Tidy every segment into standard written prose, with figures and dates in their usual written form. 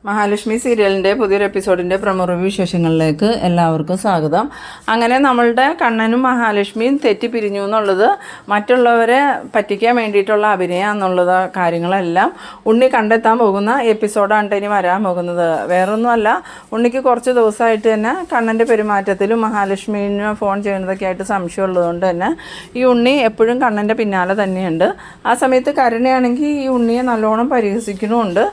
മഹാലക്ഷ്മി സീരിയലിൻ്റെ പുതിയൊരു എപ്പിസോഡിൻ്റെ പ്രമുഖ വിശേഷങ്ങളിലേക്ക് എല്ലാവർക്കും സ്വാഗതം. അങ്ങനെ നമ്മളുടെ കണ്ണനും മഹാലക്ഷ്മിയും തെറ്റിപ്പിരിഞ്ഞു എന്നുള്ളത് മറ്റുള്ളവരെ പറ്റിക്കാൻ വേണ്ടിയിട്ടുള്ള അഭിനയം എന്നുള്ള കാര്യങ്ങളെല്ലാം ഉണ്ണി കണ്ടെത്താൻ പോകുന്ന എപ്പിസോഡാണ് ഇനി വരാൻ പോകുന്നത്. വേറൊന്നുമല്ല, ഉണ്ണിക്ക് കുറച്ച് ദിവസമായിട്ട് തന്നെ കണ്ണൻ്റെ പെരുമാറ്റത്തിലും മഹാലക്ഷ്മിനെ ഫോൺ ചെയ്യുന്നതൊക്കെ ആയിട്ട് സംശയമുള്ളതുകൊണ്ട് തന്നെ ഈ ഉണ്ണി എപ്പോഴും കണ്ണൻ്റെ പിന്നാലെ തന്നെയുണ്ട്. ആ സമയത്ത് കരുണയാണെങ്കിൽ ഈ ഉണ്ണിയെ നല്ലോണം പരിഹസിക്കണമുണ്ട്.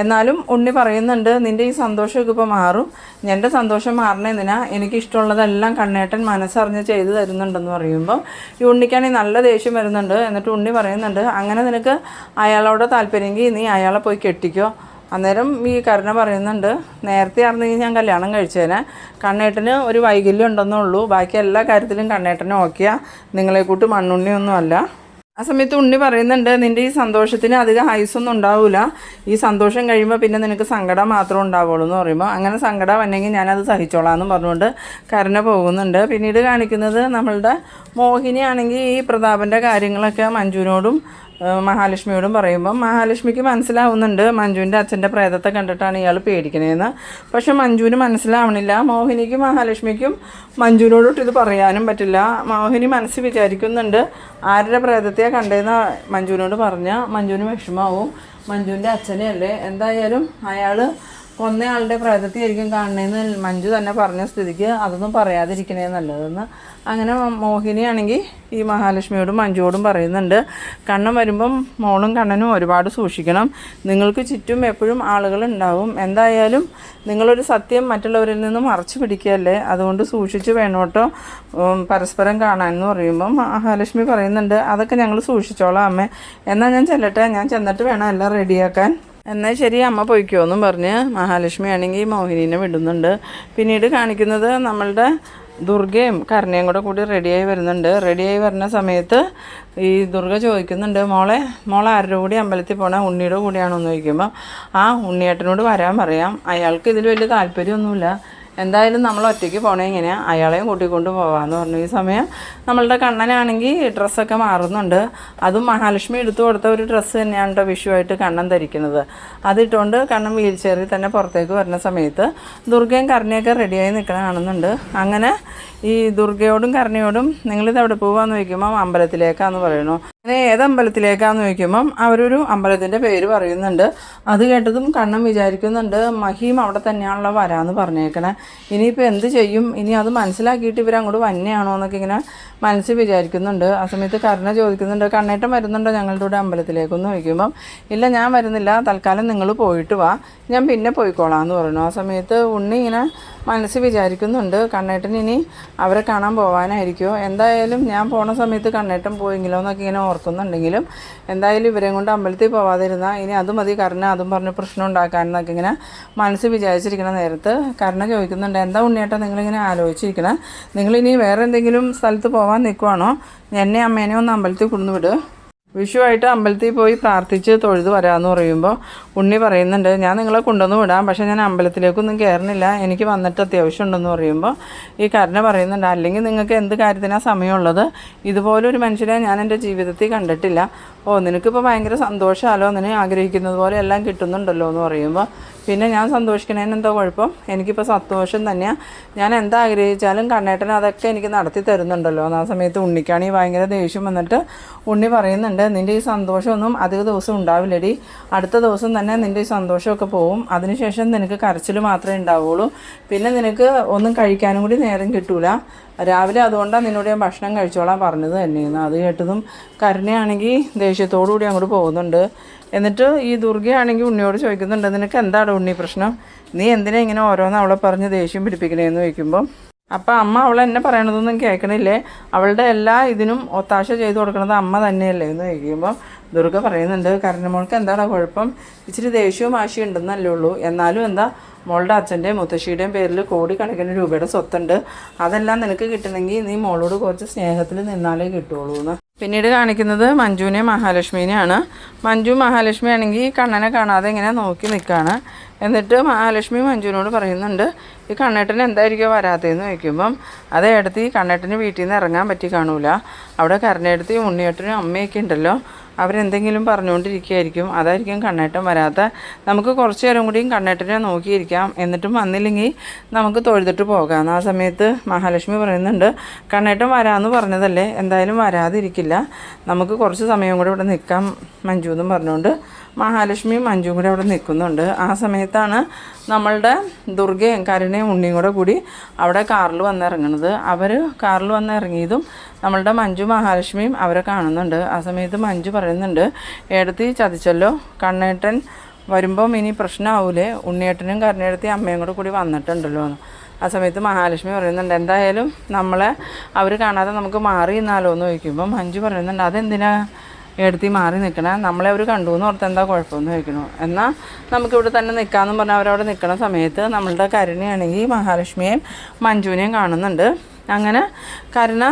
എന്നാലും ഉണ്ണി പറയുന്നുണ്ട്, നിൻ്റെ ഈ സന്തോഷമൊക്കെ ഇപ്പോൾ മാറും, എൻ്റെ സന്തോഷം മാറണേന്തിനാ, എനിക്കിഷ്ടമുള്ളതെല്ലാം കണ്ണേട്ടൻ മനസ്സറിഞ്ഞ് ചെയ്തു തരുന്നുണ്ടെന്ന് പറയുമ്പോൾ ഈ ഉണ്ണിക്കാണെങ്കിൽ നല്ല ദേഷ്യം വരുന്നുണ്ട്. എന്നിട്ട് ഉണ്ണി പറയുന്നുണ്ട്, അങ്ങനെ നിനക്ക് അയാളോട് താല്പര്യമെങ്കിൽ നീ അയാളെ പോയി കെട്ടിക്കോ. അന്നേരം ഈ കരുണ പറയുന്നുണ്ട്, നേരത്തെ ആയിരുന്നെങ്കിൽ ഞാൻ കല്യാണം കഴിച്ചേനെ, കണ്ണേട്ടന് ഒരു വൈകല്യം ഉണ്ടെന്നുള്ളൂ, ബാക്കി എല്ലാ കാര്യത്തിലും കണ്ണേട്ടനെ ഓക്കെയാ, നിങ്ങളെക്കൂട്ട് മണ്ണുണ്ണിയൊന്നും അല്ല. ആ സമയത്ത് ഉണ്ണി പറയുന്നുണ്ട്, നിൻ്റെ ഈ സന്തോഷത്തിന് അധികം ആയുസ്സൊന്നും ഉണ്ടാവില്ല, ഈ സന്തോഷം കഴിയുമ്പോൾ പിന്നെ നിനക്ക് സങ്കടം മാത്രമേ ഉണ്ടാവുള്ളൂ എന്ന് പറയുമ്പോൾ, അങ്ങനെ സങ്കടം വന്നെങ്കിൽ ഞാനത് സഹിച്ചോളാം എന്ന് പറഞ്ഞുകൊണ്ട് കരുണ പോകുന്നുണ്ട്. പിന്നീട് കാണിക്കുന്നത് നമ്മളുടെ മോഹിനിയാണെങ്കിൽ ഈ പ്രതാപൻ്റെ കാര്യങ്ങളൊക്കെ മഞ്ജുവിനോടും മഹാലക്ഷ്മിയോടും പറയുമ്പം മഹാലക്ഷ്മിക്ക് മനസ്സിലാവുന്നുണ്ട് മഞ്ജുവിൻ്റെ അച്ഛൻ്റെ പ്രേതത്തെ കണ്ടിട്ടാണ് ഇയാൾ പേടിക്കണേന്ന്. പക്ഷെ മഞ്ജുവിന് മനസ്സിലാവണില്ല. മോഹിനിക്കും മഹാലക്ഷ്മിക്കും മഞ്ജുവിനോടൊട്ട് ഇത് പറയാനും പറ്റില്ല. മോഹിനി മനസ്സിൽ വിചാരിക്കുന്നുണ്ട്, ആരുടെ പ്രേതത്തെയാണ് കണ്ടതെന്ന് മഞ്ജുവിനോട് പറഞ്ഞാൽ മഞ്ജുവിന് വിഷമാവും, മഞ്ജുവിൻ്റെ അച്ഛനെയല്ലേ, എന്തായാലും അയാൾ കൊന്നയാളുടെ പ്രേതത്തെയായിരിക്കും കാണണേന്ന് മഞ്ജു തന്നെ പറഞ്ഞ സ്ഥിതിക്ക് അതൊന്നും പറയാതിരിക്കണേ നല്ലതെന്ന്. അങ്ങനെ മോഹിനിയാണെങ്കിൽ ഈ മഹാലക്ഷ്മിയോടും മഞ്ജുവോടും പറയുന്നുണ്ട്, കണ്ണൻ വരുമ്പം മോളും കണ്ണനും ഒരുപാട് സൂക്ഷിക്കണം, നിങ്ങൾക്ക് ചുറ്റും എപ്പോഴും ആളുകളുണ്ടാവും, എന്തായാലും നിങ്ങളൊരു സത്യം മറ്റുള്ളവരിൽ നിന്ന് മറച്ചു പിടിക്കുകയല്ലേ, അതുകൊണ്ട് സൂക്ഷിച്ച് വേണോട്ടോ പരസ്പരം കാണാനെന്ന് പറയുമ്പം മഹാലക്ഷ്മി പറയുന്നുണ്ട്, അതൊക്കെ ഞങ്ങൾ സൂക്ഷിച്ചോളാം അമ്മേ, എന്നാൽ ഞാൻ ചെല്ലട്ടെ, ഞാൻ ചെന്നിട്ട് വേണം എല്ലാം റെഡിയാക്കാൻ. എന്നാൽ ശരി അമ്മ പോയിക്കോ എന്നും പറഞ്ഞ് മഹാലക്ഷ്മി ആണെങ്കിൽ മോഹിനീനെ വിടുന്നുണ്ട്. പിന്നീട് കാണിക്കുന്നത് നമ്മളുടെ ദുർഗയും കരുണയും കൂടി റെഡിയായി വരുന്നുണ്ട്. റെഡിയായി വരുന്ന സമയത്ത് ഈ ദുർഗ ചോദിക്കുന്നുണ്ട്, മോളെ ആരുടെ കൂടി അമ്പലത്തിൽ പോണേ, ഉണ്ണിയുടെ കൂടിയാണോ എന്ന് ചോദിക്കുമ്പോൾ ആ ഉണ്ണിയേട്ടനോട് വരാൻ പറയാം, അയാൾക്ക് ഇതിൽ വലിയ താല്പര്യമൊന്നുമില്ല, എന്തായാലും നമ്മൾ ഒറ്റയ്ക്ക് പോകണേ ഇങ്ങനെയാണ്, അയാളെയും കൂട്ടിക്കൊണ്ട് പോകാമെന്ന് പറഞ്ഞു. ഈ സമയം നമ്മളുടെ കണ്ണനാണെങ്കിൽ ഡ്രസ്സൊക്കെ മാറുന്നുണ്ട്. അതും മഹാലക്ഷ്മി എടുത്തു കൊടുത്ത ഒരു ഡ്രസ്സ് തന്നെയാണ് കേട്ടോ വിഷുവായിട്ട് കണ്ണൻ ധരിക്കുന്നത്. അതിട്ടുകൊണ്ട് കണ്ണൻ വീൽ ചെയറിൽ തന്നെ പുറത്തേക്ക് വരുന്ന സമയത്ത് ദുർഗയും കരുണയൊക്കെ റെഡിയായി നിൽക്കണ കാണുന്നുണ്ട്. അങ്ങനെ ഈ ദുർഗയോടും കരുണയോടും നിങ്ങളിത് എവിടെ പോകാമെന്ന് ചോദിക്കുമ്പോൾ അമ്പലത്തിലേക്കാന്ന് പറയണു. അങ്ങനെ ഏത് അമ്പലത്തിലേക്കാന്ന് ചോദിക്കുമ്പം അവരൊരു അമ്പലത്തിൻ്റെ പേര് പറയുന്നുണ്ട്. അത് കേട്ടതും കണ്ണൻ വിചാരിക്കുന്നുണ്ട്, മഹിം അവിടെ തന്നെയാണല്ലോ വരാമെന്ന് പറഞ്ഞേക്കണേ, ഇനിയിപ്പോൾ എന്ത് ചെയ്യും, ഇനി അത് മനസ്സിലാക്കിയിട്ട് ഇവരങ്ങോട്ട് വന്നെയാണോ എന്നൊക്കെ ഇങ്ങനെ മനസ്സിൽ വിചാരിക്കുന്നുണ്ട്. ആ സമയത്ത് കരുണ ചോദിക്കുന്നുണ്ട്, കണ്ണേട്ടൻ വരുന്നുണ്ടോ ഞങ്ങളുടെ കൂടെ അമ്പലത്തിലേക്കെന്ന് ചോദിക്കുമ്പം ഇല്ല ഞാൻ വരുന്നില്ല, തൽക്കാലം നിങ്ങൾ പോയിട്ട് വാ, ഞാൻ പിന്നെ പോയിക്കോളാം എന്ന് പറഞ്ഞു. ആ സമയത്ത് ഉണ്ണി ഇങ്ങനെ മനസ്സിൽ വിചാരിക്കുന്നുണ്ട്, കണ്ണേട്ടൻ ഇനി അവരെ കാണാൻ പോകാനായിരിക്കുമോ, എന്തായാലും ഞാൻ പോണ സമയത്ത് കണ്ണേട്ടൻ പോയെങ്കിലോ എന്നൊക്കെ ഇങ്ങനെ ഓർക്കുന്നുണ്ടെങ്കിലും എന്തായാലും ഇവരെയും കൊണ്ട് അമ്പലത്തിൽ പോവാതിരുന്നാൽ ഇനി അത് മതി കരുണ അതും പറഞ്ഞ് പ്രശ്നം ഉണ്ടാക്കാനെന്നൊക്കെ ഇങ്ങനെ മനസ്സിൽ വിചാരിച്ചിരിക്കുന്ന നേരത്ത് കരുണ ചോദിക്കുന്നുണ്ട്, എന്താ ഉണ്ണിയേട്ടാ നിങ്ങളിങ്ങനെ ആലോചിച്ചിരിക്കണം, നിങ്ങളിനി വേറെ എന്തെങ്കിലും സ്ഥലത്ത് പോകാൻ നിൽക്കുവാണോ, എന്നെ അമ്മേനെ ഒന്ന് അമ്പലത്തിൽ കൊണ്ടുവിട്, വിഷുവായിട്ട് അമ്പലത്തിൽ പോയി പ്രാർത്ഥിച്ച് തൊഴുത് വരാമെന്ന് പറയുമ്പോൾ ഉണ്ണി പറയുന്നുണ്ട്, ഞാൻ നിങ്ങളെ കൊണ്ടുവന്ന് വിടാം, പക്ഷേ ഞാൻ അമ്പലത്തിലേക്കൊന്നും കയറുന്നില്ല, എനിക്ക് വന്നിട്ട് അത്യാവശ്യം ഉണ്ടെന്ന് പറയുമ്പോൾ ഈ കരുണ പറയുന്നുണ്ട്, അല്ലെങ്കിൽ നിങ്ങൾക്ക് എന്ത് കാര്യത്തിനാണ് സമയമുള്ളത്, ഇതുപോലൊരു മനുഷ്യനെ ഞാൻ എൻ്റെ ജീവിതത്തിൽ കണ്ടിട്ടില്ല, നിനക്കിപ്പോൾ ഭയങ്കര സന്തോഷമാലോ, നിന്നെ ആഗ്രഹിക്കുന്നത് പോലെ എല്ലാം കിട്ടുന്നുണ്ടല്ലോ എന്ന് പറയുമ്പോൾ പിന്നെ ഞാൻ സന്തോഷിക്കണേന് എന്താ കുഴപ്പം, എനിക്കിപ്പോൾ സന്തോഷം തന്നെയാണ്, ഞാൻ എന്താ ആഗ്രഹിച്ചാലും കണ്ണേട്ടൻ അതൊക്കെ എനിക്ക് നടത്തി തരുന്നുണ്ടല്ലോ എന്ന്. ആ സമയത്ത് ഉണ്ണിക്കാണെങ്കിൽ ഭയങ്കര ദേഷ്യം വന്നിട്ട് ഉണ്ണി പറയുന്നുണ്ട്, നിൻ്റെ ഈ സന്തോഷമൊന്നും അധിക ദിവസം ഉണ്ടാവില്ലടി, അടുത്ത ദിവസം തന്നെ നിൻ്റെ ഈ സന്തോഷമൊക്കെ പോവും, അതിനുശേഷം നിനക്ക് കരച്ചിൽ മാത്രമേ ഉണ്ടാവുള്ളൂ, പിന്നെ നിനക്ക് ഒന്നും കഴിക്കാനും കൂടി നേരം കിട്ടൂല, രാവിലെ അതുകൊണ്ടാണ് നിന്നോട് ഞാൻ ഭക്ഷണം കഴിച്ചോളാൻ പറഞ്ഞത് തന്നെയെന്ന്. അത് കേട്ടതും കരുണയാണെങ്കിൽ ദേഷ്യത്തോടു കൂടി അങ്ങോട്ട് പോകുന്നുണ്ട്. എന്നിട്ട് ഈ ദുർഗയാണെങ്കിൽ ഉണ്ണിയോട് ചോദിക്കുന്നുണ്ട്, നിനക്ക് എന്താണ് ഉണ്ണി പ്രശ്നം, നീ എന്തിനാ ഇങ്ങനെ ഓരോന്ന് അവളെ പറഞ്ഞ് ദേഷ്യം പിടിപ്പിക്കണേന്ന് ചോദിക്കുമ്പോൾ അപ്പം അമ്മ അവൾ എന്നെ പറയണതൊന്നും കേൾക്കണില്ലേ, അവളുടെ എല്ലാ ഇതിനും ഒത്താശ ചെയ്ത് കൊടുക്കുന്നത് അമ്മ തന്നെയല്ലേ എന്ന് ചോദിക്കുമ്പോൾ ദുർഗ പറയുന്നുണ്ട്, കരുണമോൾക്ക് എന്താണ് കുഴപ്പം, ഇച്ചിരി ദേഷ്യവും വാശിയും ഉണ്ടെന്നല്ലേ ഉള്ളൂ, എന്നാലും എന്താ മോളുടെ അച്ഛൻ്റെയും മുത്തശ്ശിയുടെയും പേരിൽ കോടിക്കണക്കിന് രൂപയുടെ സ്വത്തുണ്ട്, അതെല്ലാം നിനക്ക് കിട്ടണമെങ്കിൽ നീ മോളോട് കുറച്ച് സ്നേഹത്തിൽ നിന്നാലേ കിട്ടുള്ളൂ എന്ന്. പിന്നീട് കാണിക്കുന്നത് മഞ്ജുവിനെയും മഹാലക്ഷ്മീനെയാണ്. മഞ്ജു മഹാലക്ഷ്മി ആണെങ്കിൽ കണ്ണനെ കാണാതെ ഇങ്ങനെ നോക്കി നിൽക്കുകയാണ്. എന്നിട്ട് മഹാലക്ഷ്മി മഞ്ജുവിനോട് പറയുന്നുണ്ട്, ഈ കണ്ണേട്ടൻ എന്തായിരിക്കും വരാത്തതെന്ന് ചോദിക്കുമ്പം അതേ അടുത്ത് ഈ കണ്ണേട്ടന് വീട്ടിൽ നിന്ന് ഇറങ്ങാൻ പറ്റി കാണൂല, അവിടെ കരുണയെടുത്ത് ഉണ്ണിയേട്ടനും അമ്മയൊക്കെ ഉണ്ടല്ലോ, അവരെന്തെങ്കിലും പറഞ്ഞുകൊണ്ടിരിക്കുകയായിരിക്കും. അതായിരിക്കും കണ്ണേട്ടൻ വരാത്ത. നമുക്ക് കുറച്ച് നേരം കൂടിയും കണ്ണേട്ടനെ നോക്കിയിരിക്കാം, എന്നിട്ടും വന്നില്ലെങ്കിൽ നമുക്ക് തൊഴുതിട്ട് പോകാം. ആ സമയത്ത് മഹാലക്ഷ്മി പറയുന്നുണ്ട്, കണ്ണേട്ടൻ വരാമെന്ന് പറഞ്ഞതല്ലേ, എന്തായാലും വരാതിരിക്കില്ല, നമുക്ക് കുറച്ച് സമയം കൂടെ ഇവിടെ നിൽക്കാം മഞ്ജു എന്നും പറഞ്ഞുകൊണ്ട് മഹാലക്ഷ്മിയും മഞ്ജുവും കൂടെ അവിടെ നിൽക്കുന്നുണ്ട്. ആ സമയത്താണ് നമ്മളുടെ ദുർഗയും കരുണയും ഉണ്ണിയും കൂടി അവിടെ കാറിൽ വന്നിറങ്ങുന്നത്. അവർ കാറിൽ വന്നിറങ്ങിയതും നമ്മളുടെ മഞ്ജു മഹാലക്ഷ്മിയും അവരെ കാണുന്നുണ്ട്. ആ സമയത്ത് മഞ്ജു പറയുന്നുണ്ട്, ഏടത്തി ചതിച്ചല്ലോ, കണ്ണേട്ടൻ വരുമ്പം ഇനി പ്രശ്നമാവൂലേ, ഉണ്ണിയേട്ടനും കരുണേടത്തി അമ്മയും കൂടി വന്നിട്ടുണ്ടല്ലോ എന്ന്. ആ സമയത്ത് മഹാലക്ഷ്മി പറയുന്നുണ്ട്, എന്തായാലും നമ്മളെ അവർ കാണാതെ നമുക്ക് മാറി നിന്നാലോ എന്ന് ചോദിക്കുമ്പോൾ മഞ്ജു പറയുന്നുണ്ട്, അതെന്തിനാ എടുത്തി മാറി നിൽക്കണേ, നമ്മളെ അവർ കണ്ടു എന്ന് ഓർത്ത് എന്താ കുഴപ്പമെന്ന് ചോദിക്കണു. എന്നാൽ നമുക്കിവിടെ തന്നെ നിൽക്കാമെന്ന് പറഞ്ഞാൽ അവരവിടെ നിൽക്കുന്ന സമയത്ത് നമ്മളുടെ കരുണയാണെങ്കിൽ മഹാലക്ഷ്മിയെയും മഞ്ജുവിനെയും കാണുന്നുണ്ട്. അങ്ങനെ കരുണ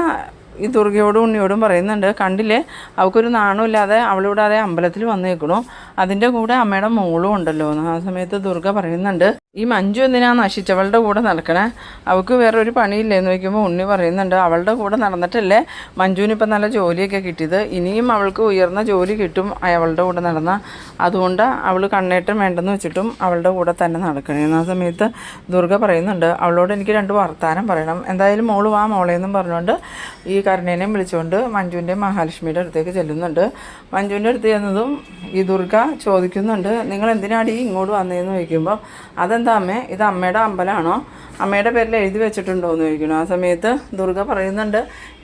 ഈ ദുർഗയോടും ഉണ്ണിയോടും പറയുന്നുണ്ട്, കണ്ടില്ലേ അവൾക്കൊരു നാണമില്ലാതെ അവളിവിടാതെ അമ്പലത്തിൽ വന്ന് നിൽക്കണു, അതിൻ്റെ കൂടെ അമ്മയുടെ മോളും ഉണ്ടല്ലോ എന്ന്. ആ സമയത്ത് ദുർഗ പറയുന്നുണ്ട്, ഈ മഞ്ജു എന്തിനാ നശിച്ചവളുടെ കൂടെ നടക്കണേ, അവൾക്ക് വേറൊരു പണിയില്ലേന്ന് ചോദിക്കുമ്പോൾ ഉണ്ണി പറയുന്നുണ്ട്, അവളുടെ കൂടെ നടന്നിട്ടല്ലേ മഞ്ജുവിനിപ്പം നല്ല ജോലിയൊക്കെ കിട്ടിയത്, ഇനിയും അവൾക്ക് ഉയർന്ന ജോലി കിട്ടും അവളുടെ കൂടെ നടന്ന, അതുകൊണ്ട് അവൾ കണ്ണേറ്റം വേണ്ടെന്ന് വെച്ചിട്ടും അവളുടെ കൂടെ തന്നെ നടക്കണേന്ന്. ആ സമയത്ത് ദുർഗ പറയുന്നുണ്ട്, അവളോട് എനിക്ക് 2 വർത്താനം പറയണം, എന്തായാലും മോള് വാ മോളേന്നും പറഞ്ഞുകൊണ്ട് ഈ കരുണേനെയും വിളിച്ചുകൊണ്ട് മഞ്ജുവിൻ്റെയും മഹാലക്ഷ്മിയുടെ അടുത്തേക്ക് ചെല്ലുന്നുണ്ട്. മഞ്ജുവിൻ്റെ അടുത്ത് ചെന്നതും ഈ ദുർഗ ചോദിക്കുന്നുണ്ട്, നിങ്ങൾ എന്തിനാടി ഇങ്ങോട്ട് വന്നതെന്ന് ചോദിക്കുമ്പോൾ, അതെന്താ അമ്മേ, ഇത് അമ്മയുടെ അമ്പലമാണോ, അമ്മയുടെ പേരിൽ എഴുതി വെച്ചിട്ടുണ്ടോ എന്ന് ചോദിക്കുന്നു. ആ സമയത്ത് ദുർഗ പറയുന്നുണ്ട്,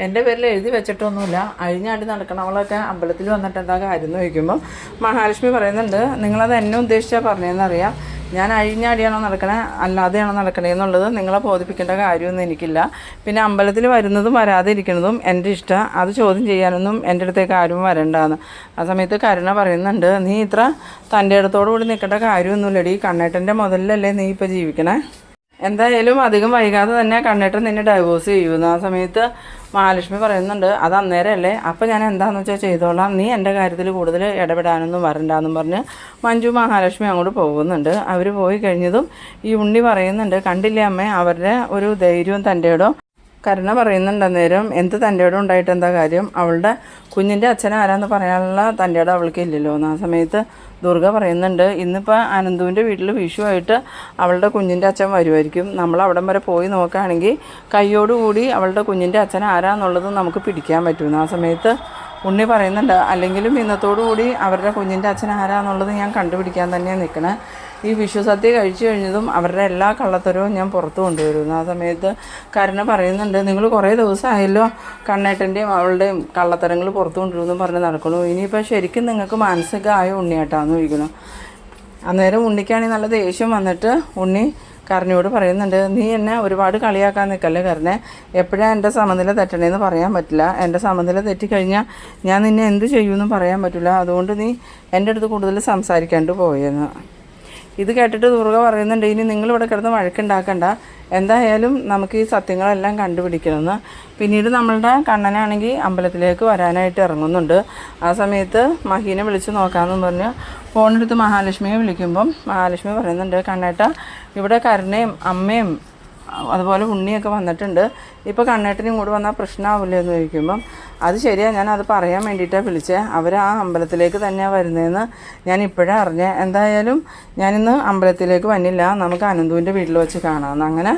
എൻ്റെ പേരിൽ എഴുതി വെച്ചിട്ടൊന്നുമില്ല, അഴിഞ്ഞാടി നടക്കണവളൊക്കെ അമ്പലത്തിൽ വന്നിട്ട് എന്താ കാര്യം എന്ന് ചോദിക്കുമ്പോൾ മഹാലക്ഷ്മി പറയുന്നുണ്ട്, നിങ്ങളത് എന്നെ ഉദ്ദേശിച്ചാൽ പറഞ്ഞതെന്നറിയാം, ഞാൻ അഴിഞ്ഞാടിയാണോ നടക്കണേ അല്ലാതെയാണോ നടക്കണേ എന്നുള്ളത് നിങ്ങളെ ബോധിപ്പിക്കേണ്ട കാര്യമൊന്നും എനിക്കില്ല, പിന്നെ അമ്പലത്തിൽ വരുന്നതും വരാതെ ഇരിക്കുന്നതും എൻ്റെ ഇഷ്ടം, അത് ചോദ്യം ചെയ്യാനൊന്നും എൻ്റെ അടുത്തേക്ക് ആരും വരണ്ടാന്ന്. ആ സമയത്ത് കരുണ പറയുന്നുണ്ട്, നീ ഇത്ര തൻ്റെ ഇടത്തോടു കൂടി നിൽക്കേണ്ട കാര്യമൊന്നുമില്ലടി, കണ്ണേട്ടൻ്റെ മുതലല്ലേ നീ ഇപ്പോൾ ജീവിക്കണേ, എന്തായാലും അധികം വൈകാതെ തന്നെ കണ്ണേട്ടൻ നിന്നെ ഡൈവോഴ്സ് ചെയ്യുമെന്ന്. ആ സമയത്ത് മഹാലക്ഷ്മി പറയുന്നുണ്ട്, അത് അന്നേരമല്ലേ, അപ്പോൾ ഞാൻ എന്താണെന്ന് വെച്ചാൽ ചെയ്തോളാം, നീ എൻ്റെ കാര്യത്തിൽ കൂടുതൽ ഇടപെടാനൊന്നും വരണ്ടാന്നും പറഞ്ഞ് മഞ്ജു മഹാലക്ഷ്മി അങ്ങോട്ട് പോകുന്നുണ്ട്. അവർ പോയി കഴിഞ്ഞതും ഈ ഉണ്ണി പറയുന്നുണ്ട്, കണ്ടില്ലേ അമ്മേ അവരുടെ ഒരു ധൈര്യവും തൻ്റെ ഇടവും. കരുണ പറയുന്നുണ്ട്, അന്നേരം എന്ത് തൻ്റെ ഇടം ഉണ്ടായിട്ട് എന്താ കാര്യം, അവളുടെ കുഞ്ഞിൻ്റെ അച്ഛൻ ആരാന്ന് പറയാനുള്ള തൻ്റെ ഇടം അവൾക്ക് ഇല്ലല്ലോ എന്ന്. ആ സമയത്ത് ദുർഗ പറയുന്നുണ്ട്, ഇന്നിപ്പോൾ അനന്തുവിൻ്റെ വീട്ടിൽ വിഷുവായിട്ട് അവളുടെ കുഞ്ഞിൻ്റെ അച്ഛൻ വരുമായിരിക്കും, നമ്മൾ അവിടം വരെ പോയി നോക്കുകയാണെങ്കിൽ കയ്യോടുകൂടി അവളുടെ കുഞ്ഞിൻ്റെ അച്ഛൻ ആരാന്നുള്ളത് നമുക്ക് പിടിക്കാൻ പറ്റുമെന്ന്. ആ സമയത്ത് ഉണ്ണി പറയുന്നുണ്ട്, അല്ലെങ്കിലും ഇന്നത്തോടു കൂടി അവരുടെ കുഞ്ഞിൻ്റെ അച്ഛൻ ആരാന്നുള്ളത് ഞാൻ കണ്ടുപിടിക്കാൻ തന്നെയാണ് നിൽക്കണേ, ഈ വിഷുസദ്യ കഴിച്ചു കഴിഞ്ഞതും അവരുടെ എല്ലാ കള്ളത്തരവും ഞാൻ പുറത്ത് കൊണ്ടുവരുന്നു. ആ സമയത്ത് കരുണ പറയുന്നുണ്ട്, നിങ്ങൾ കുറേ ദിവസമായല്ലോ കണ്ണേട്ടൻ്റെയും അവളുടെയും കള്ളത്തരങ്ങൾ പുറത്ത് കൊണ്ടുവരുമെന്ന് പറഞ്ഞ് നടക്കണു, ഇനിയിപ്പോൾ ശരിക്കും നിങ്ങൾക്ക് മാനസികമായ ഉണ്ണിയാട്ടാന്ന് ചോദിക്കണം. അന്നേരം ഉണ്ണിക്കാണെങ്കിൽ നല്ല ദേഷ്യം വന്നിട്ട് ഉണ്ണി കരുണയോട് പറയുന്നുണ്ട്, നീ എന്നെ ഒരുപാട് കളിയാക്കാൻ നിൽക്കല്ലേ കരുണേ, എപ്പോഴാണ് എൻ്റെ സമനില തെറ്റണേന്ന് പറയാൻ പറ്റില്ല, എൻ്റെ സമനില തെറ്റിക്കഴിഞ്ഞാൽ ഞാൻ നിന്നെ എന്ത് ചെയ്യുമെന്നും പറയാൻ പറ്റില്ല, അതുകൊണ്ട് നീ എൻ്റെ അടുത്ത് കൂടുതൽ സംസാരിക്കാണ്ട് പോയെന്ന്. ഇത് കേട്ടിട്ട് ദുർഗ പറയുന്നുണ്ട്, ഇനി നിങ്ങളിവിടെ കിടന്ന് വഴക്കുണ്ടാക്കണ്ട, എന്തായാലും നമുക്ക് ഈ സത്യങ്ങളെല്ലാം കണ്ടുപിടിക്കണമെന്ന്. പിന്നീട് നമ്മളുടെ കണ്ണനാണെങ്കിൽ അമ്പലത്തിലേക്ക് വരാനായിട്ട് ഇറങ്ങുന്നുണ്ട്. ആ സമയത്ത് മഹീനെ വിളിച്ച് നോക്കാമെന്ന് പറഞ്ഞ് ഫോണെടുത്ത് മഹാലക്ഷ്മിയെ വിളിക്കുമ്പം മഹാലക്ഷ്മി പറയുന്നുണ്ട്, കണ്ണേട്ട ഇവിടെ കരുണയും അമ്മയും അതുപോലെ ഉണ്ണിയൊക്കെ വന്നിട്ടുണ്ട്, ഇപ്പോൾ കണ്ണേട്ടനും കൂടെ വന്നാൽ പ്രശ്നമാവില്ലേ എന്ന് ചോദിക്കുമ്പം, അത് ശരിയാണ്, ഞാൻ അത് പറയാൻ വേണ്ടിയിട്ടാണ് വിളിച്ചത്, അവർ ആ അമ്പലത്തിലേക്ക് തന്നെയാണ് വരുന്നതെന്ന് ഞാൻ ഇപ്പോഴേ അറിഞ്ഞത്, എന്തായാലും ഞാനിന്ന് അമ്പലത്തിലേക്ക് വന്നില്ല, നമുക്ക് അനന്തുവിൻ്റെ വീട്ടിൽ വെച്ച് കാണാമെന്ന്. അങ്ങനെ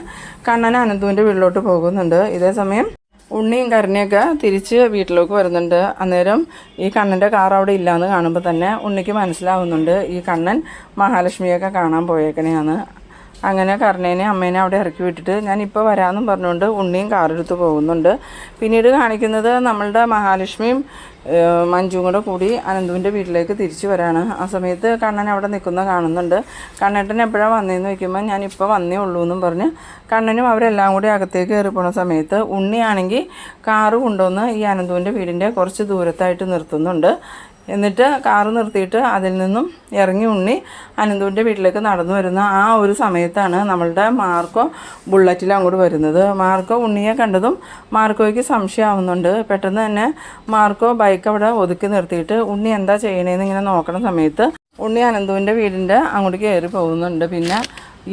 കണ്ണൻ അനന്തുവിൻ്റെ വീട്ടിലോട്ട് പോകുന്നുണ്ട്. ഇതേ സമയം ഉണ്ണിയും കരുണയൊക്കെ തിരിച്ച് വീട്ടിലേക്ക് വരുന്നുണ്ട്. അന്നേരം ഈ കണ്ണൻ്റെ കാർ അവിടെ ഇല്ലയെന്ന് കാണുമ്പോൾ തന്നെ ഉണ്ണിക്ക് മനസ്സിലാവുന്നുണ്ട് ഈ കണ്ണൻ മഹാലക്ഷ്മിയൊക്കെ കാണാൻ പോയേക്കണെയാണ്. അങ്ങനെ കരുണേനെ അമ്മേനെ അവിടെ ഇറക്കി വിട്ടിട്ട് ഞാനിപ്പോൾ വരാമെന്നും പറഞ്ഞുകൊണ്ട് ഉണ്ണിയും കാറെടുത്ത് പോകുന്നുണ്ട്. പിന്നീട് കാണിക്കുന്നത് നമ്മളുടെ മഹാലക്ഷ്മിയും മഞ്ജുവും കൂടി അനന്തുവിൻ്റെ വീട്ടിലേക്ക് തിരിച്ചു വരാണ്. ആ സമയത്ത് കണ്ണൻ അവിടെ നിൽക്കുന്ന കാണുന്നുണ്ട്. കണ്ണേട്ടൻ എപ്പോഴാണ് വന്നതെന്ന് വയ്ക്കുമ്പോൾ ഞാനിപ്പോൾ വന്നേ ഉള്ളൂ എന്നും പറഞ്ഞ് കണ്ണനും അവരെല്ലാം കൂടി അകത്തേക്ക് കയറി പോകുന്ന സമയത്ത് ഉണ്ണിയാണെങ്കിൽ കാറ് കൊണ്ടുവന്ന് ഈ അനന്തുവിൻ്റെ വീടിൻ്റെ കുറച്ച് ദൂരത്തായിട്ട് നിർത്തുന്നുണ്ട്. എന്നിട്ട് കാറ് നിർത്തിയിട്ട് അതിൽ നിന്നും ഇറങ്ങി ഉണ്ണി അനന്തുവിൻ്റെ വീട്ടിലേക്ക് നടന്നു വരുന്ന ആ ഒരു സമയത്താണ് നമ്മളുടെ മാർക്കോ ബുള്ളറ്റിൽ അങ്ങോട്ട് വരുന്നത്. മാർക്കോ ഉണ്ണിയെ കണ്ടതും മാർക്കോയ്ക്ക് സംശയമാവുന്നുണ്ട്. പെട്ടെന്ന് തന്നെ മാർക്കോ ബൈക്ക് അവിടെ ഒതുക്കി നിർത്തിയിട്ട് ഉണ്ണി എന്താ ചെയ്യണേന്ന് ഇങ്ങനെ നോക്കണ സമയത്ത് ഉണ്ണി അനന്തുവിൻ്റെ വീടിൻ്റെ അങ്ങോട്ട് കയറി പോകുന്നുണ്ട്. പിന്നെ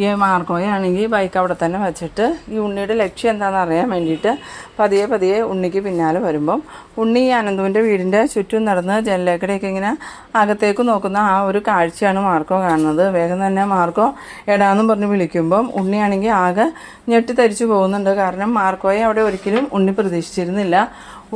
ഈ മാർക്കോയാണെങ്കിൽ ബൈക്ക് അവിടെ തന്നെ വെച്ചിട്ട് ഈ ഉണ്ണിയുടെ ലക്ഷ്യം എന്താണെന്ന് അറിയാൻ വേണ്ടിയിട്ട് പതിയെ പതിയെ ഉണ്ണിക്ക് പിന്നാലെ വരുമ്പം ഉണ്ണി ഈ അനന്തുവിൻ്റെ വീടിൻ്റെ ചുറ്റും നടന്ന് ജനലേക്കടെയൊക്കെ ഇങ്ങനെ അകത്തേക്ക് നോക്കുന്ന ആ ഒരു കാഴ്ചയാണ് മാർക്കോ കാണുന്നത്. വേഗം തന്നെ മാർക്കോ എടാന്നും പറഞ്ഞ് വിളിക്കുമ്പം ഉണ്ണിയാണെങ്കിൽ ആകെ ഞെട്ടിത്തരിച്ചു പോകുന്നുണ്ട്. കാരണം മാർക്കോയെ അവിടെ ഒരിക്കലും ഉണ്ണി പ്രതീക്ഷിച്ചിരുന്നില്ല.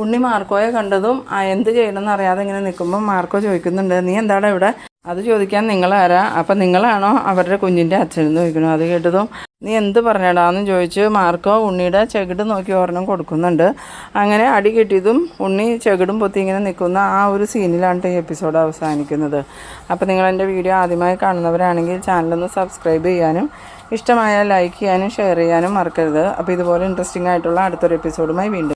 ഉണ്ണി മാർക്കോയെ കണ്ടതും എന്ത് ചെയ്യണമെന്ന് അറിയാതെ ഇങ്ങനെ നിൽക്കുമ്പം മാർക്കോ ചോദിക്കുന്നുണ്ട്, നീ എന്താണ് ഇവിടെ? അത് ചോദിക്കാൻ നിങ്ങളാരാ? അപ്പം നിങ്ങളാണോ അവരുടെ കുഞ്ഞിൻ്റെ അച്ഛനെന്ന് ചോദിക്കണു. അത് കേട്ടതും നീ എന്ത് പറഞ്ഞടാന്നും ചോദിച്ച് മാർക്കോ ഉണ്ണിയുടെ ചെകിട് നോക്കി ഒരെണ്ണം കൊടുക്കുന്നുണ്ട്. അങ്ങനെ അടി കിട്ടിയതും ഉണ്ണി ചെകിടും പൊത്തി ഇങ്ങനെ നിൽക്കുന്ന ആ ഒരു സീനിലാണ് ഈ എപ്പിസോഡ് അവസാനിക്കുന്നത്. അപ്പോൾ നിങ്ങളെൻ്റെ വീഡിയോ ആദ്യമായി കാണുന്നവരാണെങ്കിൽ ചാനലൊന്ന് സബ്സ്ക്രൈബ് ചെയ്യാനും ഇഷ്ടമായാൽ ലൈക്ക് ചെയ്യാനും ഷെയർ ചെയ്യാനും മറക്കരുത്. അപ്പോൾ ഇതുപോലെ ഇൻട്രസ്റ്റിംഗ് ആയിട്ടുള്ള അടുത്തൊരു എപ്പിസോഡുമായി വീണ്ടും